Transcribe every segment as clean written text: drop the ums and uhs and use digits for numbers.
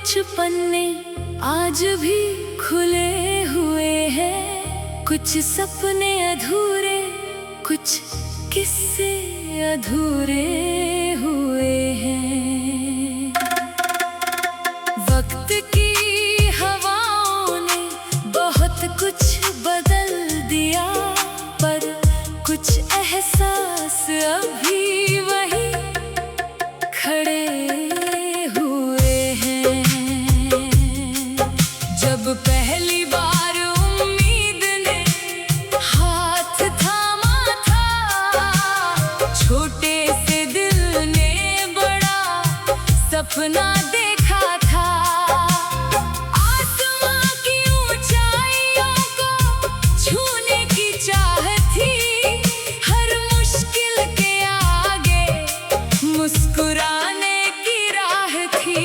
कुछ पन्ने आज भी खुले हुए हैं, कुछ सपने अधूरे, कुछ किस्से अधूरे हुए हैं। वक्त की हवाओं ने बहुत कुछ बदल दिया, पर कुछ एहसास अभी वही खड़े हुए हैं। जब पहली बार उम्मीद ने हाथ थामा था, छोटे से दिल ने बड़ा सपना देखा था। आसमां की ऊंचाइयों को छूने की चाह थी, हर मुश्किल के आगे मुस्कुराने की राह थी।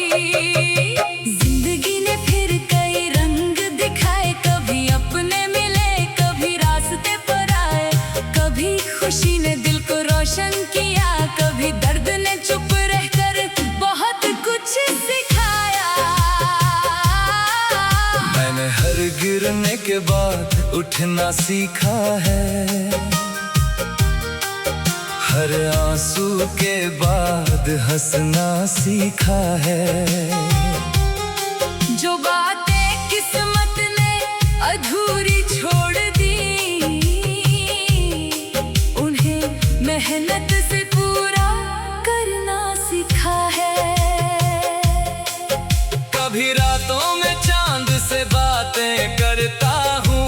जिंदगी ने फिर कई रंग दिखाए, कभी अपने मिले, कभी रास्ते पर आए, कभी खुशी ने दिल को रोशन किया, कभी दर्द ने चुप रहकर बहुत कुछ सिखाया। मैंने हर गिरने के बाद उठना सीखा है, हर आंसू के बाद हंसना सीखा है। जो बातें किस्मत ने अधूरी छोड़ दी, उन्हें मेहनत से पूरा करना सीखा है। कभी रातों में चांद से बातें करता हूँ,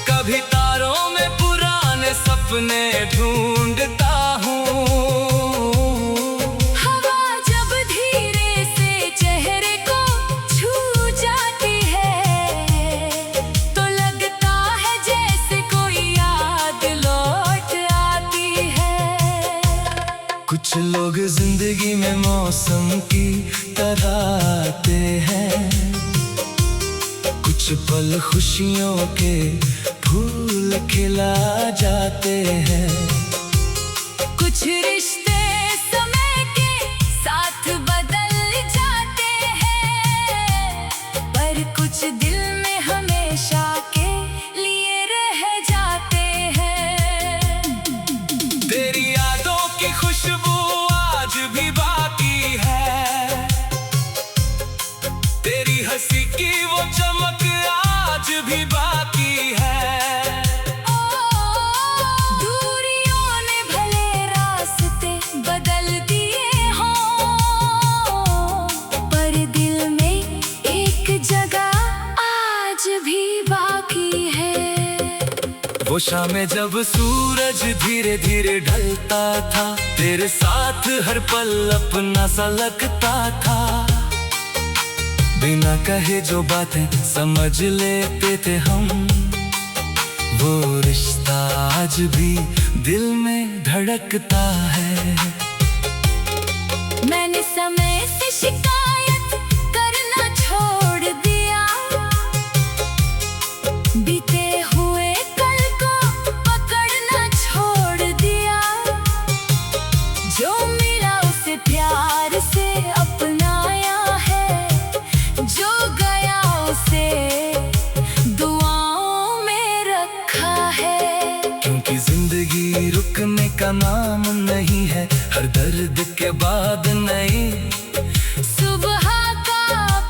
कभी तारों में पुराने सपने ढूंढता हूँ। हवा जब धीरे से चेहरे को छू जाती है, तो लगता है जैसे कोई याद लौट आती है। कुछ लोग जिंदगी में मौसम की तरह आते हैं, कुछ पल खुशियों के फूल खिला जाते हैं। कुछ रिश्ते समय के साथ बदल जाते हैं, पर कुछ दिल में हमेशा के लिए रह जाते हैं। तेरी यादों की खुशबू आज भी बाकी है, तेरी हंसी की वो चमक आज भी बाकी है। दूरियों ने भले रास्ते बदल दिए हों, पर दिल में एक जगह आज भी बाकी है। वो शामें जब सूरज धीरे धीरे ढलता था, तेरे साथ हर पल अपना सा लगता था। बिना कहे जो बातें समझ लेते थे हम, वो रिश्ता आज भी दिल में धड़कता है। मैंने समय से शिकायत करना छोड़ दिया, बीते हुए कल को पकड़ना छोड़ दिया। जो मिला उसे प्यार से अपनाया है, जो गया उसे दुआओं में रखा है। क्योंकि जिंदगी रुकने का नाम नहीं है, हर दर्द के बाद नई सुबह का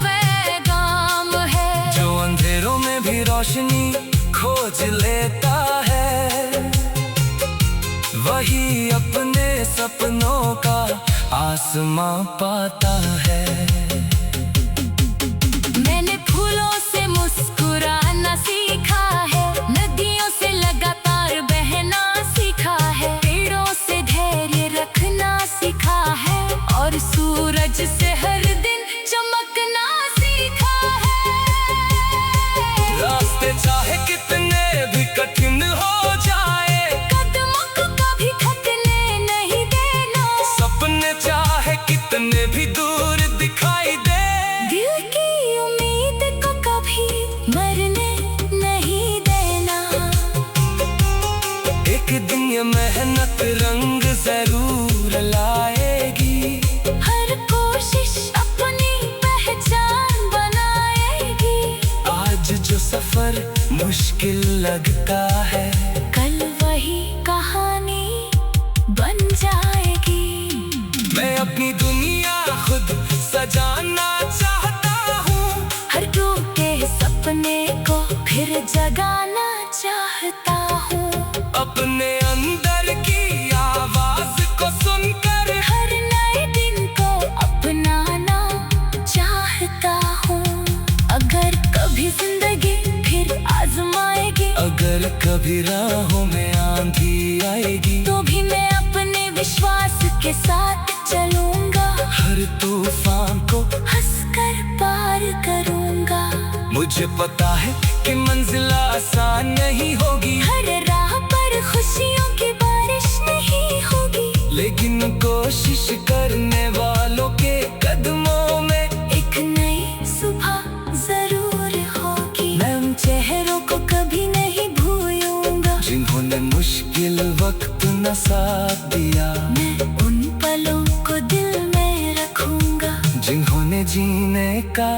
पैगाम है। जो अंधेरों में भी रोशनी खोज लेता है, वही अपने सपनों का आसमां पाता है। मैंने फूलों से मुस्कुराना सीखा है, नदियों से लगातार बहना सीखा है, पेड़ों से धैर्य रखना सीखा है, और सूरज से हर दिन चमकना सीखा है। रास्ते चाहे कितने भी कठिन हो जाए, कदमों को कभी थकने नहीं देना। सपने चाहे कितने भी दूर दिखाई दे, दिल की उम्मीद को कभी मरने नहीं देना। एक दिन ये मेहनत रंग जरूर लाएगी, हर कोशिश सफर मुश्किल लगता है, कल वही कहानी बन जाएगी। मैं अपनी दुनिया खुद सजाना चाहता हूँ, हर टूटे सपने को फिर जगाना चाहता हूँ। अपने अंदर की आवाज को सुनकर हर नए दिन को अपनाना चाहता हूँ। अगर कभी जिंदगी फिर आजमाएगी, अगर कभी राहों में आंधी आएगी, तो भी मैं अपने विश्वास के साथ चलूंगा। हर तूफान को हंसकर पार करूंगा। मुझे पता है कि मंजिल आसान नहीं होगी, हर राह पर खुशियों की बारिश नहीं होगी, लेकिन कोशिश करने वालों के कदमों में एक नई सुबह जरूर होगी। मैं उन चेहरों को कभी नहीं भूलूंगा, जिन्होंने मुश्किल वक्त न साथ दिया। मैं उन पलों को दिल में रखूंगा, जिन्होंने जीने का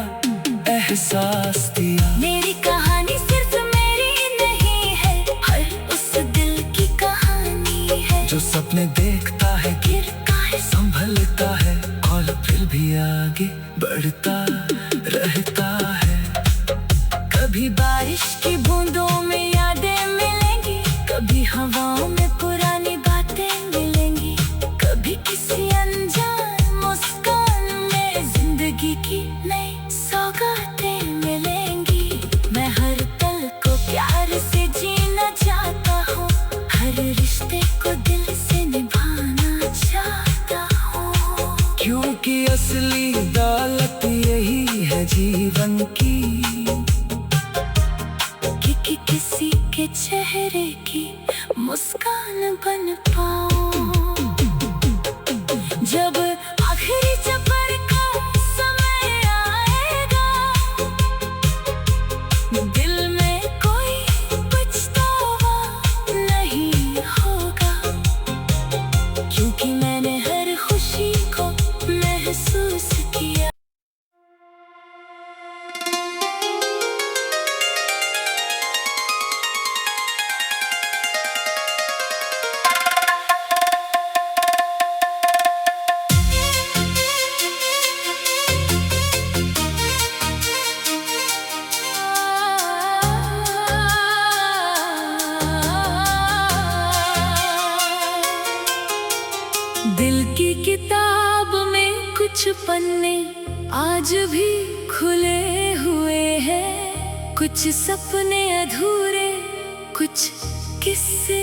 एहसास दिया। मेरी कहानी सिर्फ मेरी नहीं है, हर उस दिल की कहानी है, जो सपने देखता है, गिरता है, संभलता है और फिर भी आगे बढ़ता रहता है। कभी बारिश की बूंदों में यादें मिलेंगी, कभी हवाओं में पुरानी बातें मिलेंगी, कभी किसी अनजान मुस्कान में जिंदगी की नई सौगातें मिलेंगी। मैं हर पल को प्यार से जीना चाहता हूँ, हर रिश्ते को दिल से निभाना चाहता हूँ, क्योंकि असली दौलत यही है जीवन की, कि किसी के चेहरे की मुस्कान बन पाऊं। जब आखिरी सफर का समय आएगा, दिल में कोई पछतावा नहीं होगा, क्योंकि मैंने हर खुशी को महसूस किया। दिल की किताब में कुछ पन्ने आज भी खुले हुए हैं, कुछ सपने अधूरे, कुछ किस्से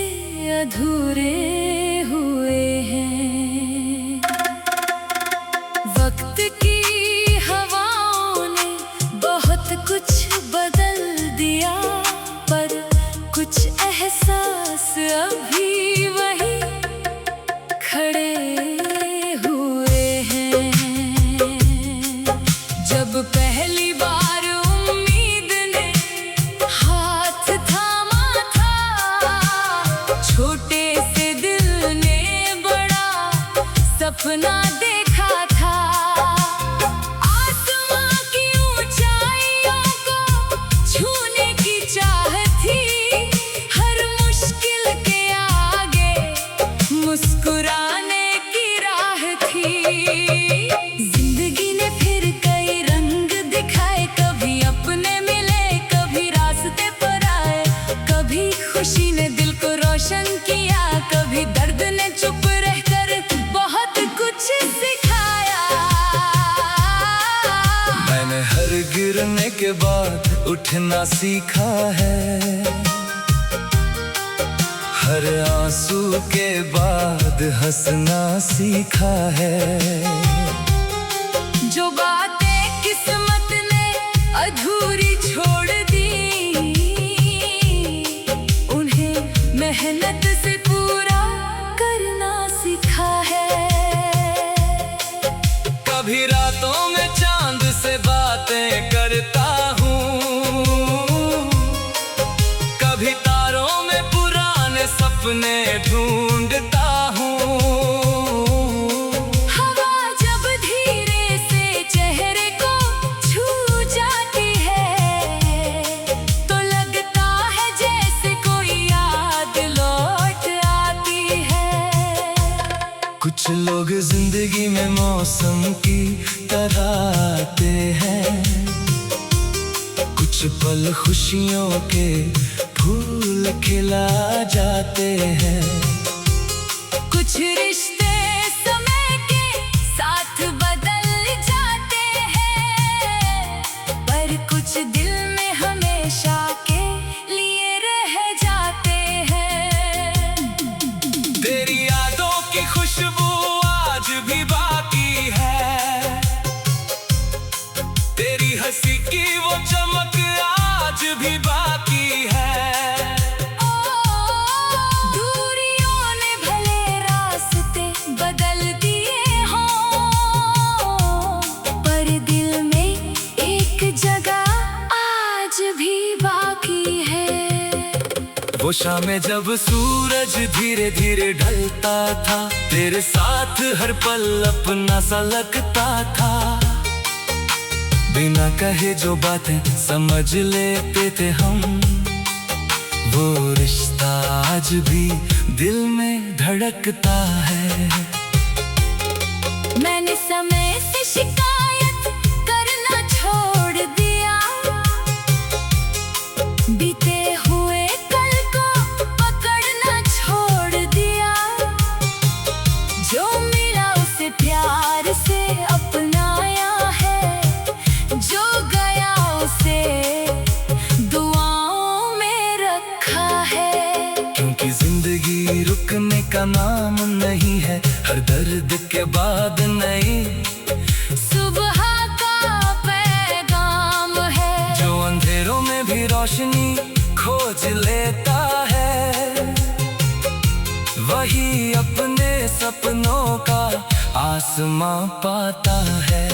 अधूरे हुए हैं। वक्त की हवाओं ने बहुत कुछ बदल दिया, पर कुछ एहसास अभी वही खड़े हुए हैं। जब पहली बार उम्मीद ने हाथ थामा था, छोटे से दिल ने बड़ा सपना देखा था। आसमां की ऊंचाइयों को छूने की चाहत थी, हर मुश्किल के आगे मुस्कुराने की राह थी। जिंदगी ने फिर कई रंग दिखाए, कभी अपने मिले, कभी रास्ते पर आए, कभी खुशी ने दिल को रोशन किया, कभी दर्द ने चुप रहकर बहुत कुछ सिखाया। मैंने हर गिरने के बाद उठना सीखा है, हर आंसू के बाद हंसना सीखा है। जो बातें किस्मत ने अधूरी छोड़ दी, उन्हें मेहनत से पूरा करना सीखा है। कभी रातों में चांद से बातें करता हूँ, कभी तारों में पुराने सपने ढूंढता हूँ। हवा में मौसम की तरह आते हैं। कुछ पल खुशियों के फूल खिला जाते हैं। कुछ रिश्ते समय के साथ बदल जाते हैं, पर कुछ दिल में हमेशा के लिए रह जाते हैं। तेरी यादों की खुशबू आज भी बाकी है, तेरी हंसी की वो चमक आज भी बाकी है। दूरियों ने भले रास्ते बदल दिए हों, पर दिल में एक जगह आज भी बाकी है। वो शामें जब सूरज धीरे धीरे ढलता था, तेरे साथ हर पल अपना सा लगता था। बिना कहे जो बातें समझ लेते थे हम, वो रिश्ता आज भी दिल में धड़कता है। मैंने समय से शिकायत करना छोड़ दिया, बीते हुए कल को पकड़ना छोड़ दिया। जो मिला उसे प्यार से अपनाया है, जो गया उसे दुआओं में रखा है। क्योंकि जिंदगी रुकने का नाम नहीं है, हर दर्द के बाद नई सुबह का पैगाम है। जो अंधेरों में भी रोशनी खोज लेता है, वही अपने सपनों का आसमां पाता है।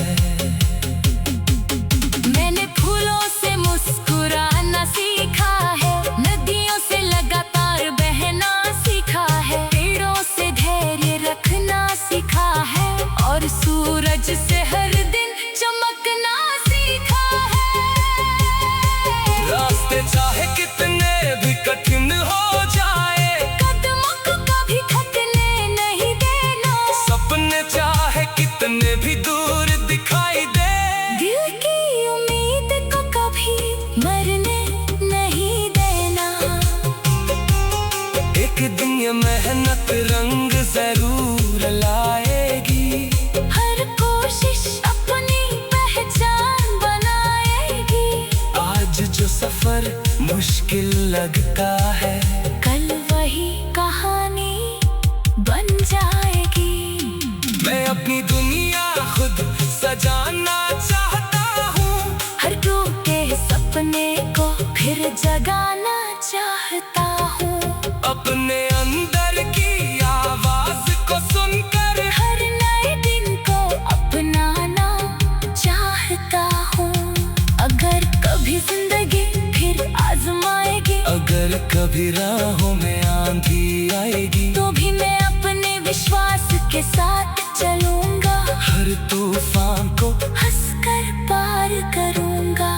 मैंने फूलों से मुस्कुराना सीखा है, नदियों से लगातार बहना सीखा है, पेड़ों से धैर्य रखना सीखा है, और सूरज से हर दिन चमकना सीखा है। रास्ते चाहे कितने भी कठिन हो जाए, कदमों को कभी थकने नहीं देना। सपने चाहे कितने भी दूर दिखाई दे, दिल की उम्मीद को कभी मरने नहीं देना। एक दिन ये मेहनत रंग जरूर लाएगी, हर कोशिश अपनी पहचान बनाएगी। आज जो सफर मुश्किल लगता है, कल वही कहानी बन जाएगी। मैं अपनी दुनिया खुद सजाना चाहता हूँ, हर टूटे सपने को फिर जगाना चाहता हूँ। अपने अंदर की आवाज को सुनकर हर नए दिन को अपनाना चाहता हूँ। अगर कभी जिंदगी फिर आजमाएगी, अगर कभी राहों में आंधी आएगी, तो भी मैं अपने विश्वास के साथ चलूंगा। हर तूफान को हंसकर पार करूंगा।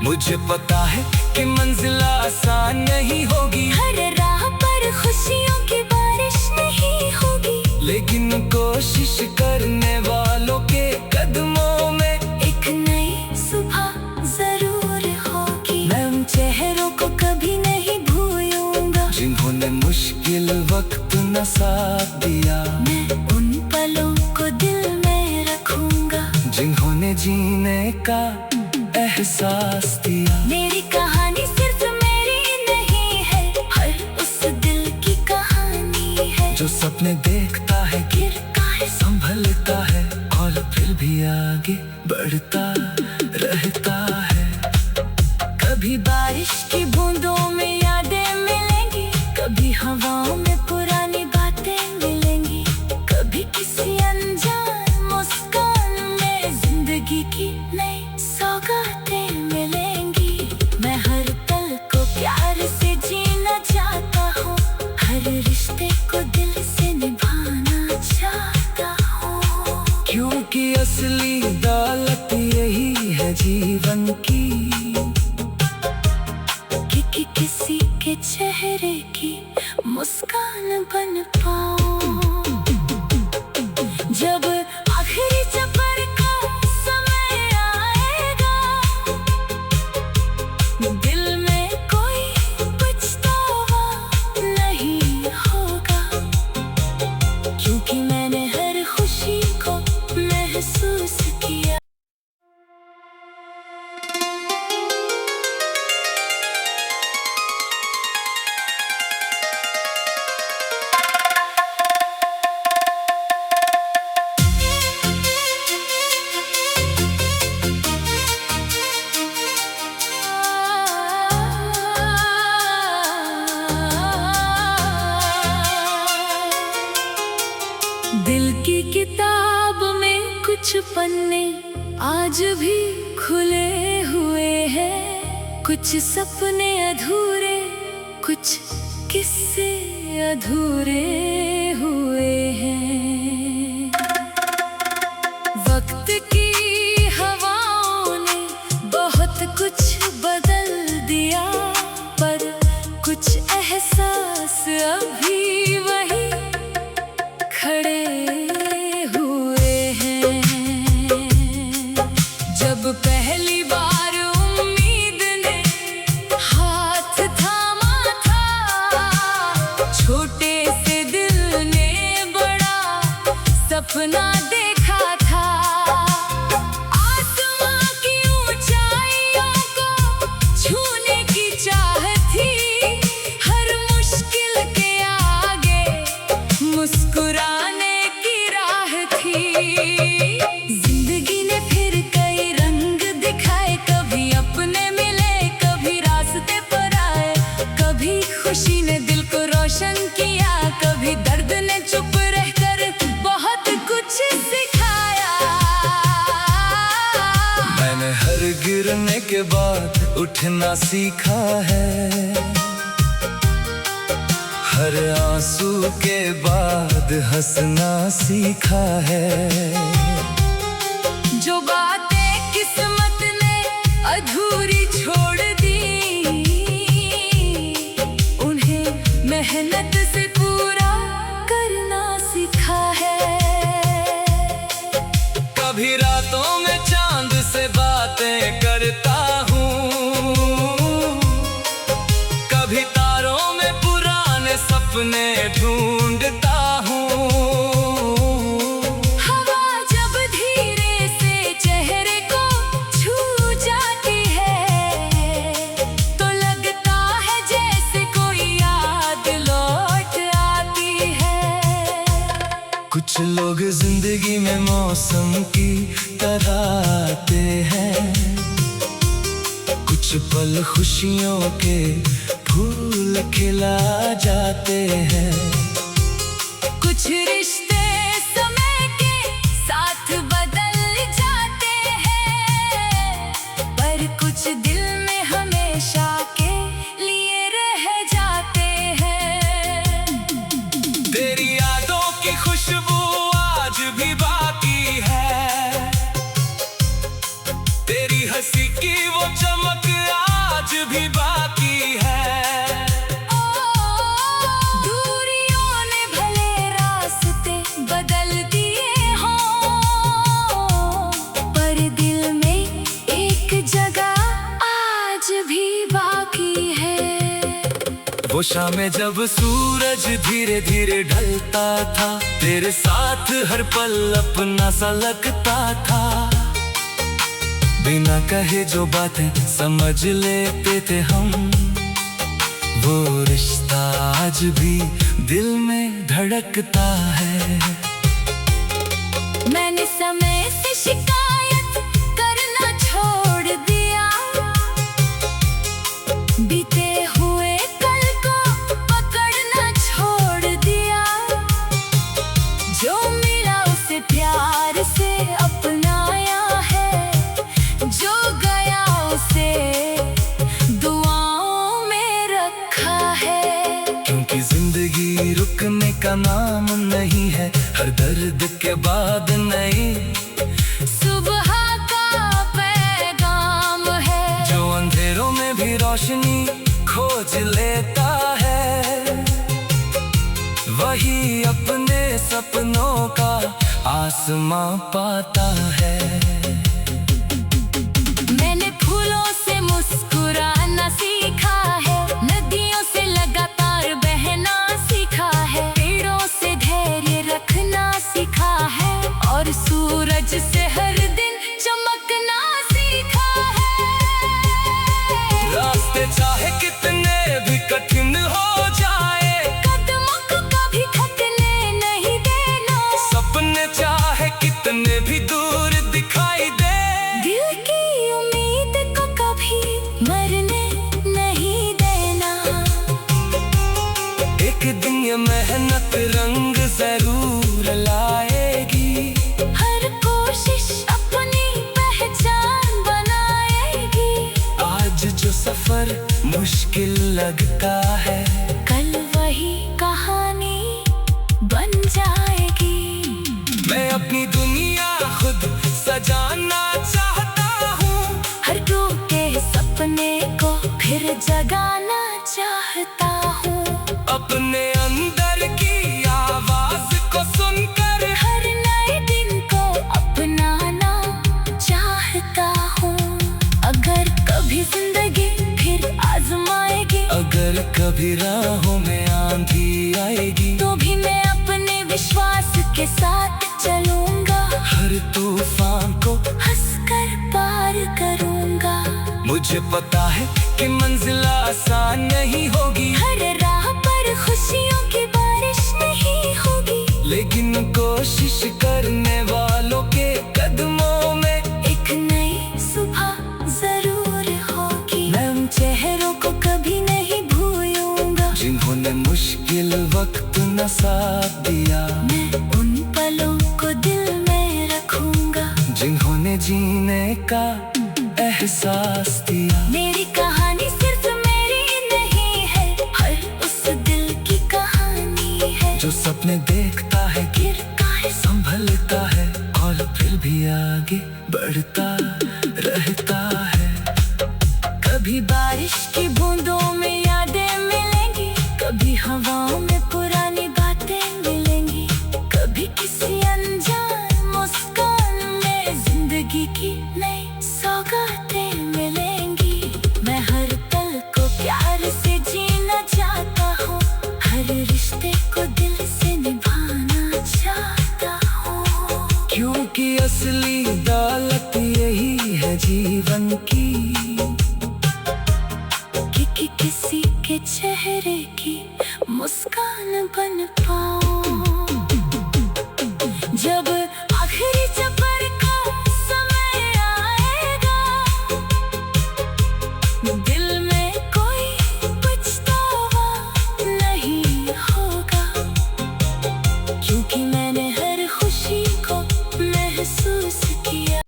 मुझे पता है कि मंजिल आसान नहीं होगी, हर राह पर खुशियों की बारिश नहीं होगी, लेकिन कोशिश करने वालों के कदमों में एक नई सुबह जरूर होगी। मैं उन चेहरों को कभी नहीं भूलूंगा, जिन्होंने मुश्किल वक्त न साथ दिया। मैं उन पलों को दिल में रखूंगा, जिन्होंने जीने का एहसास दिया। मेरी कहानी सिर्फ मेरी नहीं है, हर उस दिल की कहानी है, जो सपने देखता है, गिरता है, संभलता है, और फिर भी आगे बढ़ता रहता है। कभी बारिश की बूंदों में यादें मिलेंगी, कभी हवाओं में पुरानी बातें मिलेंगी, कभी किसी अनजान मुस्कान में जिंदगी की नई सौगातें मिलेंगी। मैं हर पल को प्यार से जीना चाहता हूँ, हर रिश्ते को दिल से निभाना चाहता हूँ। क्योंकि असली दौलत यही है जीवन की, कि किसी के चेहरे की मुस्कान बन पाऊं। जब आखिर कुछ पन्ने आज भी खुले हुए हैं, कुछ सपने अधूरे, कुछ किस्से अधूरे हुए हैं। वक्त की हवाओं ने बहुत कुछ बदल दिया, पर कुछ एहसास अभी वही खड़े हुए हैं। जब पहली बार उम्मीद ने हाथ थामा था, छोटे से दिल ने बड़ा सपना देखा था। आसमां की ऊंचाइयों को छूने की चाह थी, हर मुश्किल के आगे मुस्कुराने की राह थी। जिंदगी ने फिर कई रंग दिखाए, कभी अपने मिले, कभी रास्ते पर आए, कभी खुशी ने दिल को रोशन किया, कभी दर्द ने चुप रहकर बहुत कुछ सिखाया। मैंने हर गिरने के बाद उठना सीखा है, हर आंसू के बाद हंसना सीखा है। जो बातें किस्मत ने अधूरी छोड़ दी, उन्हें मेहनत से पूरा करना सीखा है। कभी रातों में चांद से बातें करता हूँ, कभी तारों में पुराने सपने ढूंढता हूँ। हवा जब धीरे से चेहरे को छू जाती है, तो लगता है जैसे कोई याद लौट आती है। कुछ लोग जिंदगी में मौसम की तरह आते हैं, कुछ पल खुशियों के फूल खिला जाते हैं। कुछ रिश्ते समय के साथ बदल जाते हैं, पर कुछ दिल में हमेशा के लिए रह जाते हैं। तेरी यादों की खुशबू आज भी बाकी है, तेरी हंसी की वो चमक आज भी बाकी है। दूरियों ने भले रास्ते बदल दिए हों, पर दिल में एक जगह आज भी बाकी है। वो शामें जब सूरज धीरे धीरे ढलता था, तेरे साथ हर पल अपना सा लगता था। बिना कहे जो बातें समझ लेते थे हम, वो रिश्ता आज भी दिल में धड़कता है। मैंने समय से शिकायत करना छोड़ दिया, बीते हुए कल को पकड़ना छोड़ दिया। जो मिला उसे प्यार से अपनाया है, जो गया उसे दुआओं में रखा है। क्योंकि जिंदगी रुकने का नाम नहीं है, हर दर्द के बाद नई सुबह का पैगाम है। जो अंधेरों में भी रोशनी खोज लेता है, वही अपने सपनों का आसमां पाता है। मैंने फूलों से मुस्कुराना सीखा है, नदियों से लगातार बहना सीखा है, पेड़ों से धैर्य रखना सीखा है, और सूरज से हर दिन चमकना सीखा है। रास्ते चाहे कितने भी कठिन हो जाए, कदमों को कभी थकने नहीं देना, सपने चाहे कितने भी दूर दिखाई दे, दिल की उम्मीद को कभी मरने नहीं देना। एक दिन ये मेहनत रंग जरूर लाएगी, हर कोशिश सफर मुश्किल लगता है, कल वही कहानी बन जाएगी। मैं अपनी दुनिया खुद सजाना चाहता हूँ, हर टूटे सपने को फिर जगाना चाहता हूँ। अपने अंदर की आवाज को सुनकर हर नए दिन को अपनाना चाहता हूँ। अगर कभी जिंदगी फिर आजमाएगी, अगर कभी राहों में आंधी आएगी, तो भी मैं अपने विश्वास के साथ चलूंगा। हर तूफान को हंसकर पार करूंगा। मुझे पता है कि मंजिल आसान नहीं होगी, हर राह पर खुशियों की बारिश नहीं होगी, लेकिन कोशिश करने वालों के कदमों में एक नई सुबह जरूर होगी। मैं उन चेहरों को कभी नहीं भूलूंगा, जिन्होंने मुश्किल वक्त न साथ दिया। मैं उन पलों को दिल में रखूंगा, जिन्होंने जीने का एहसास दिया। मेरी कहानी सिर्फ मेरी नहीं है, हर उस दिल की कहानी है, जो सपने देखता है, गिरता है, संभलता है और फिर भी आगे बढ़ता रहता है। कभी बारिश की बूंदों में यादें मिलेंगी, कभी हवाओं में पुरानी बातें मिलेंगी, कभी किसी अनजान मुस्कान में जिंदगी की नई सौगातें मिलेंगी। मैं हर पल को प्यार से जीना चाहता हूँ, हर रिश्ते को दिल से निभाना चाहता हूँ, क्योंकि असली दौलत यही है जीवन की, कि किसी के चेहरे की मुस्कान बन पाऊं। जब आखिरी सफर का समय आएगा, दिल में कोई पछतावा नहीं होगा, क्योंकि मैंने हर खुशी को महसूस किया।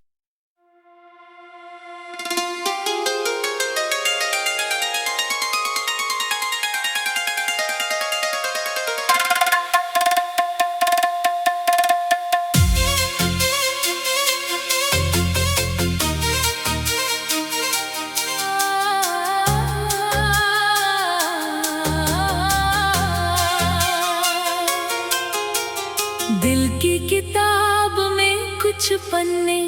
दिल की किताब में कुछ पन्ने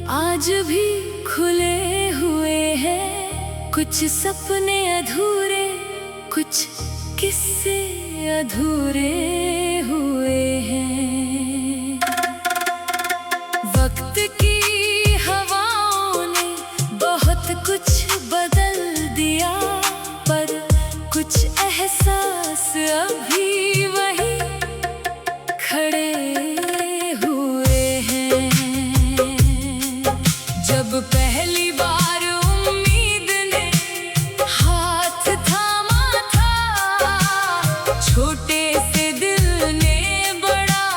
आज भी खुले हुए हैं, कुछ सपने अधूरे, कुछ किस्से अधूरे हुए हैं। वक्त की हवाओं ने बहुत कुछ बदल दिया, पर कुछ एहसास अभी वही खड़े हुए हैं। जब पहली बार उम्मीद ने हाथ थामा था, छोटे से दिल ने बड़ा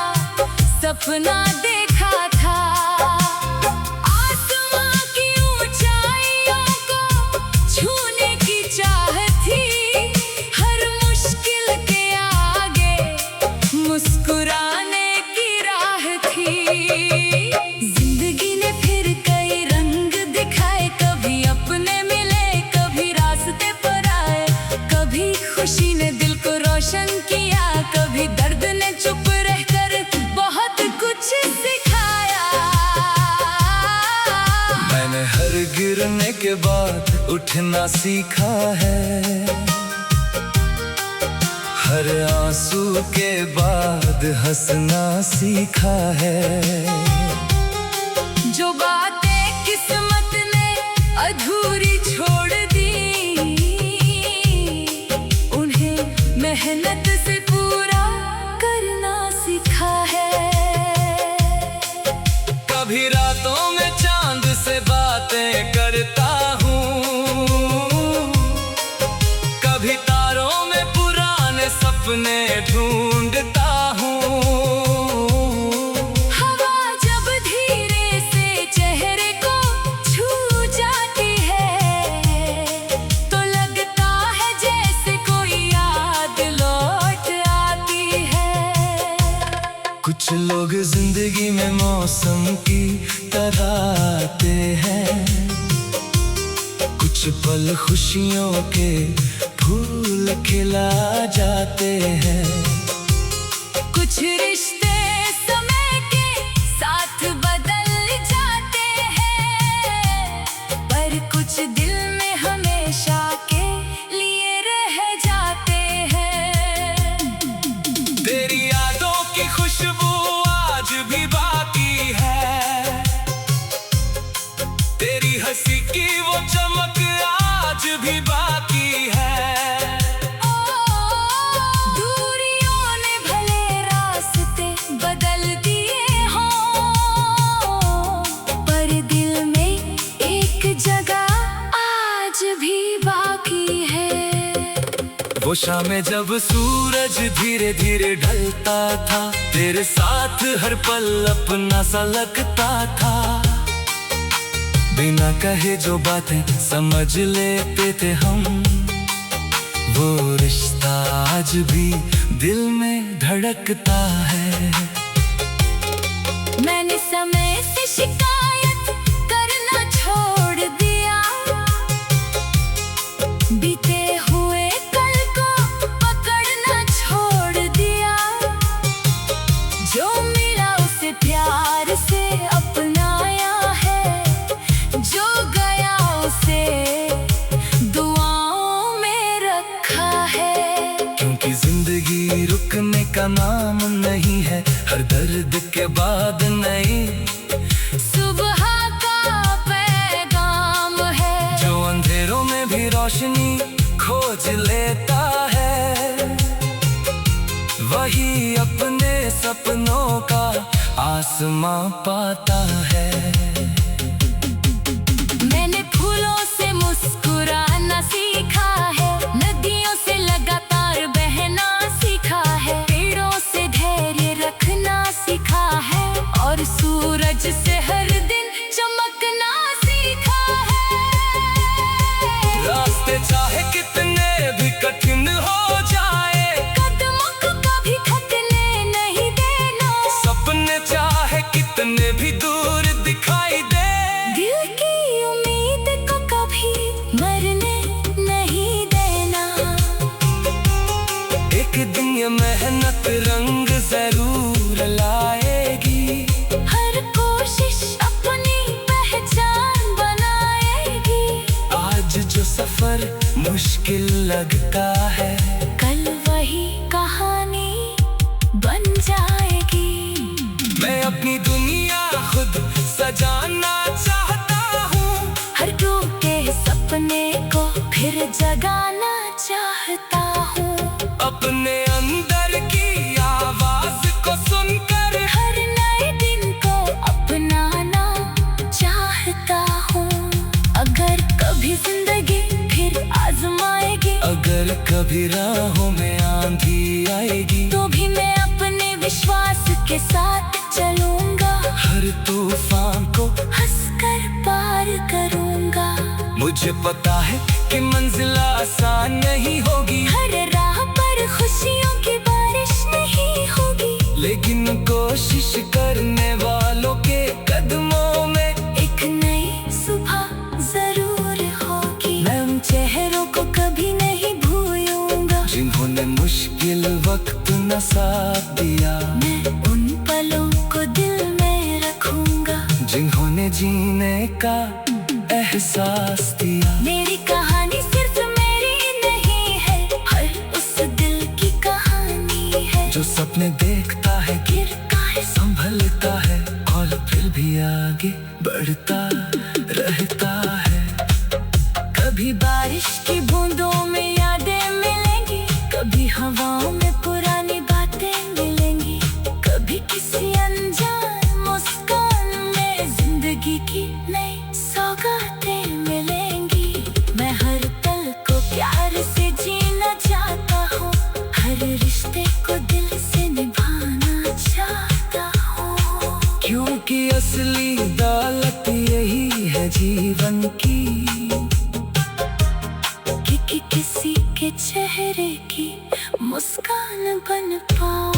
सपना देखा था। आसमां की ऊंचाइयों को छूने की चाह थी, हर मुश्किल के आगे मुस्कुराने की राह थी। जिंदगी ने फिर कई रंग दिखाए, कभी अपने मिले, कभी रास्ते पर आए, कभी खुशी ने दिल को रोशन किया, कभी दर्द ने चुप रहकर बहुत कुछ सिखाया। मैंने हर गिरने के बाद उठना सीखा है, हर आंसू के बाद हंसना सीखा है। जो बातें किस्मत ने अधूरी छोड़ दी, उन्हें मेहनत से पूरा करना सीखा है। कभी रातों में चांद से बातें करता हूँ, कभी तारों में पुराने सपने ढूंढता हूँ। हवा जब धीरे से चेहरे को छू जाती है, कुछ लोग जिंदगी में मौसम की तरह आते हैं, कुछ पल खुशियों के फूल खिला जाते हैं। कुछ रिश्ते समय के साथ बदल जाते हैं, पर कुछ दिल में हमेशा के लिए रह जाते हैं। तेरी यादों की खुशबू आज भी बाकी है, तेरी हंसी की वो चमक आज भी बाकी है। दूरियों ने भले रास्ते बदल दिए हों, पर दिल में एक जगह आज भी बाकी है। वो शामें जब सूरज धीरे धीरे ढलता था, तेरे साथ हर पल अपना सा लगता था। बिना कहे जो बातें समझ लेते थे हम, वो रिश्ता आज भी दिल में धड़कता है। मैंने समय से शिकायत करना छोड़ दिया, बीते हुए कल को पकड़ना छोड़ दिया। जो मिला उसे प्यार से अपनाया है, जो गया उसे दुआओं में रखा है। क्योंकि जिंदगी रुकने का नाम नहीं है, हर दर्द के बाद नई सुबह का पैगाम है। जो अंधेरों में भी रोशनी खोज लेता है, वही अपने सपनों का आसमां पाता है। मैंने फूलों से मुस्कुराना सीखा है, नदियों से लगातार बहना सीखा है, पेड़ों से धैर्य रखना सीखा है, और सूरज से हर दिन चमकना सीखा है। रास्ते चाहे कितने भी कठिन हो जाए, कदमों को कभी थकने नहीं देना। सपने चाहे कितने भी दूर दिखाई दे, दिल की उम्मीद को कभी मरने नहीं देना। एक दिन ये मेहनत रंग जरूर लाएगी, हर कोशिश अपनी पहचान बनाएगी। आज जो सफर मुश्किल लगता है, कल वही कहानी बन जाएगी। मैं अपनी दुनिया खुद सजाना चाहता हूँ, हर टूटे सपने को फिर जगाना चाहता हूँ। अपने अंदर की आवाज को सुनकर हर नए दिन को अपनाना चाहता हूँ। अगर कभी जिंदगी फिर आजमाएगी, अगर कभी राहों में आंधी आएगी, तो भी मैं अपने विश्वास के साथ चलूंगा। हर तूफान को हंसकर पार करूंगा। मुझे पता है कि मंजिल आसान नहीं होगी, हर राह पर खुशियों की बारिश नहीं होगी, लेकिन कोशिश करने वालों के कदमों में एक नई सुबह जरूर होगी। मैं उन चेहरों को कभी नहीं भूलूंगा, जिन्होंने मुश्किल वक्त न साथ दिया। मैं उन पलों को दिल में रखूंगा, जिन्होंने जीने का एहसास दिया। मेरी कहानी सिर्फ मेरी नहीं है, हर उस दिल की कहानी है, जो सपने देखता है, गिरता है, संभलता है, और फिर भी आगे बढ़ता रहता है। कभी बारिश की बूंदों में यादें मिलेंगी, कभी हवाओं में पुरानी बातें मिलेंगी, कभी किसी अनजान मुस्कान में जिंदगी की नई सौगातें मिलेंगी। मैं हर पल को प्यार से जीना चाहता हूँ, हर रिश्ते को दिल से निभाना चाहता हूँ। क्योंकि असली दौलत यही है जीवन की, कि किसी के चेहरे की मुस्कान बन पाऊं।